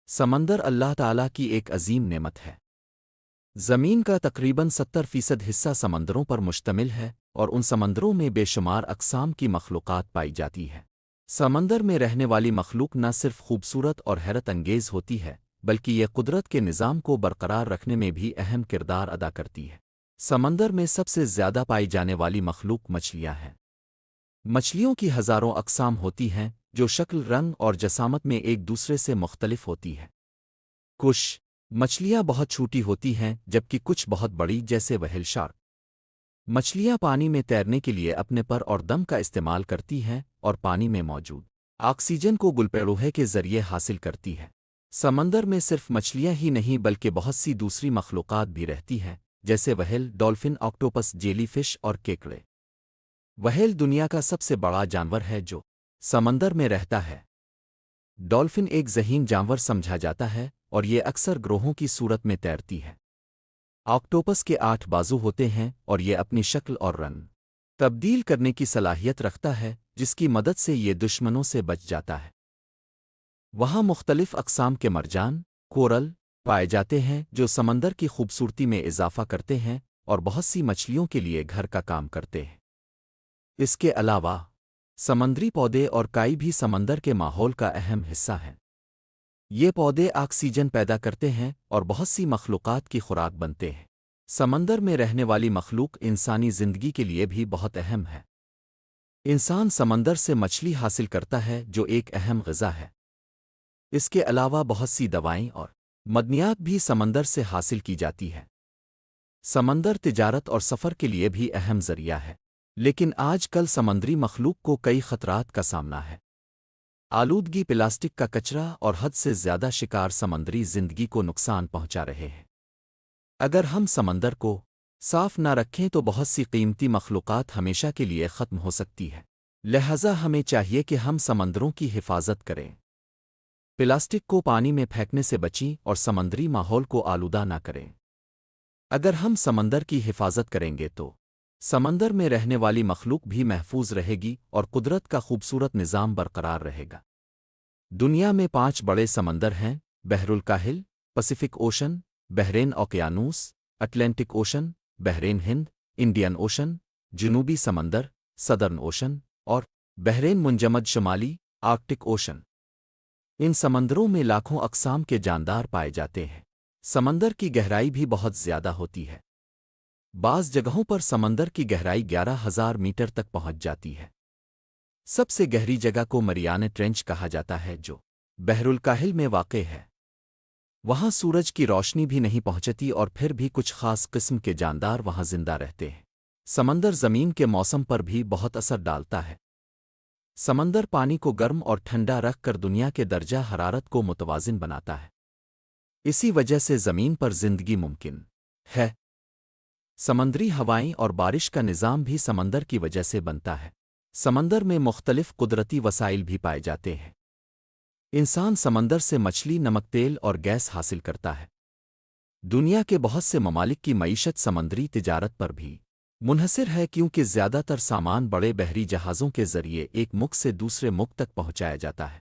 سمندر اللہ تعالیٰ کی ایک عظیم نعمت ہے۔ زمین کا تقریباً 70% حصہ سمندروں پر مشتمل ہے اور ان سمندروں میں بے شمار اقسام کی مخلوقات پائی جاتی ہے۔ سمندر میں رہنے والی مخلوق نہ صرف خوبصورت اور حیرت انگیز ہوتی ہے بلکہ یہ قدرت کے نظام کو برقرار رکھنے میں بھی اہم کردار ادا کرتی ہے۔ سمندر میں سب سے زیادہ پائی جانے والی مخلوق مچھلیاں ہیں۔ مچھلیوں کی ہزاروں اقسام ہوتی ہیں جو شکل، رنگ اور جسامت میں ایک دوسرے سے مختلف ہوتی ہے۔ کچھ مچھلیاں بہت چھوٹی ہوتی ہیں جبکہ کچھ بہت بڑی، جیسے وہیل شارک۔ مچھلیاں پانی میں تیرنے کے لیے اپنے پر اور دم کا استعمال کرتی ہیں اور پانی میں موجود آکسیجن کو گلپروہے کے ذریعے حاصل کرتی ہے۔ سمندر میں صرف مچھلیاں ہی نہیں بلکہ بہت سی دوسری مخلوقات بھی رہتی ہیں، جیسے whale, dolphin, octopus, jellyfish اور کیکڑے۔ وہیل دنیا کا سب سے بڑا جانور ہے جو سمندر میں رہتا ہے۔ ڈولفن ایک ذہین جانور سمجھا جاتا ہے اور یہ اکثر گروہوں کی صورت میں تیرتی ہے۔ آکٹوپس کے 8 بازو ہوتے ہیں اور یہ اپنی شکل اور رنگ تبدیل کرنے کی صلاحیت رکھتا ہے، جس کی مدد سے یہ دشمنوں سے بچ جاتا ہے۔ وہاں مختلف اقسام کے مرجان، کورل پائے جاتے ہیں جو سمندر کی خوبصورتی میں اضافہ کرتے ہیں اور بہت سی مچھلیوں کے لیے گھر کا کام کرتے ہیں۔ اس کے علاوہ سمندری پودے اور کائی بھی سمندر کے ماحول کا اہم حصہ ہیں۔ یہ پودے آکسیجن پیدا کرتے ہیں اور بہت سی مخلوقات کی خوراک بنتے ہیں۔ سمندر میں رہنے والی مخلوق انسانی زندگی کے لیے بھی بہت اہم ہے۔ انسان سمندر سے مچھلی حاصل کرتا ہے جو ایک اہم غذا ہے۔ اس کے علاوہ بہت سی دوائیں اور معدنیات بھی سمندر سے حاصل کی جاتی ہے۔ سمندر تجارت اور سفر کے لیے بھی اہم ذریعہ ہے، لیکن آج کل سمندری مخلوق کو کئی خطرات کا سامنا ہے۔ آلودگی، پلاسٹک کا کچرا اور حد سے زیادہ شکار سمندری زندگی کو نقصان پہنچا رہے ہیں۔ اگر ہم سمندر کو صاف نہ رکھیں تو بہت سی قیمتی مخلوقات ہمیشہ کے لیے ختم ہو سکتی ہے۔ لہذا ہمیں چاہیے کہ ہم سمندروں کی حفاظت کریں، پلاسٹک کو پانی میں پھینکنے سے بچیں اور سمندری ماحول کو آلودہ نہ کریں۔ اگر ہم سمندر کی حفاظت کریں گے تو سمندر میں رہنے والی مخلوق بھی محفوظ رہے گی اور قدرت کا خوبصورت نظام برقرار رہے گا۔ دنیا میں 5 بڑے سمندر ہیں: بحر الکاہل، پیسفک اوشن، بحرین اوقیانوس، اٹلانٹک اوشن، بحرین ہند، انڈین اوشن، جنوبی سمندر، سدرن اوشن، اور بحرین منجمد شمالی، آرکٹک اوشن۔ ان سمندروں میں لاکھوں اقسام کے جاندار پائے جاتے ہیں۔ سمندر کی گہرائی بھی بہت زیادہ ہوتی ہے۔ بعض جگہوں پر سمندر کی گہرائی 11,000 میٹر تک پہنچ جاتی ہے۔ سب سے گہری جگہ کو مریانا ٹرینچ کہا جاتا ہے جو بحر الکاہل میں واقع ہے۔ وہاں سورج کی روشنی بھی نہیں پہنچتی اور پھر بھی کچھ خاص قسم کے جاندار وہاں زندہ رہتے ہیں۔ سمندر زمین کے موسم پر بھی بہت اثر ڈالتا ہے۔ سمندر پانی کو گرم اور ٹھنڈا رکھ کر دنیا کے درجہ حرارت کو متوازن بناتا ہے۔ اسی وجہ سے زمین پر زندگی ممکن ہے۔ سمندری ہوائیں اور بارش کا نظام بھی سمندر کی وجہ سے بنتا ہے۔ سمندر میں مختلف قدرتی وسائل بھی پائے جاتے ہیں۔ انسان سمندر سے مچھلی، نمک، تیل اور گیس حاصل کرتا ہے۔ دنیا کے بہت سے ممالک کی معیشت سمندری تجارت پر بھی منحصر ہے، کیونکہ زیادہ تر سامان بڑے بحری جہازوں کے ذریعے ایک ملک سے دوسرے ملک تک پہنچایا جاتا ہے۔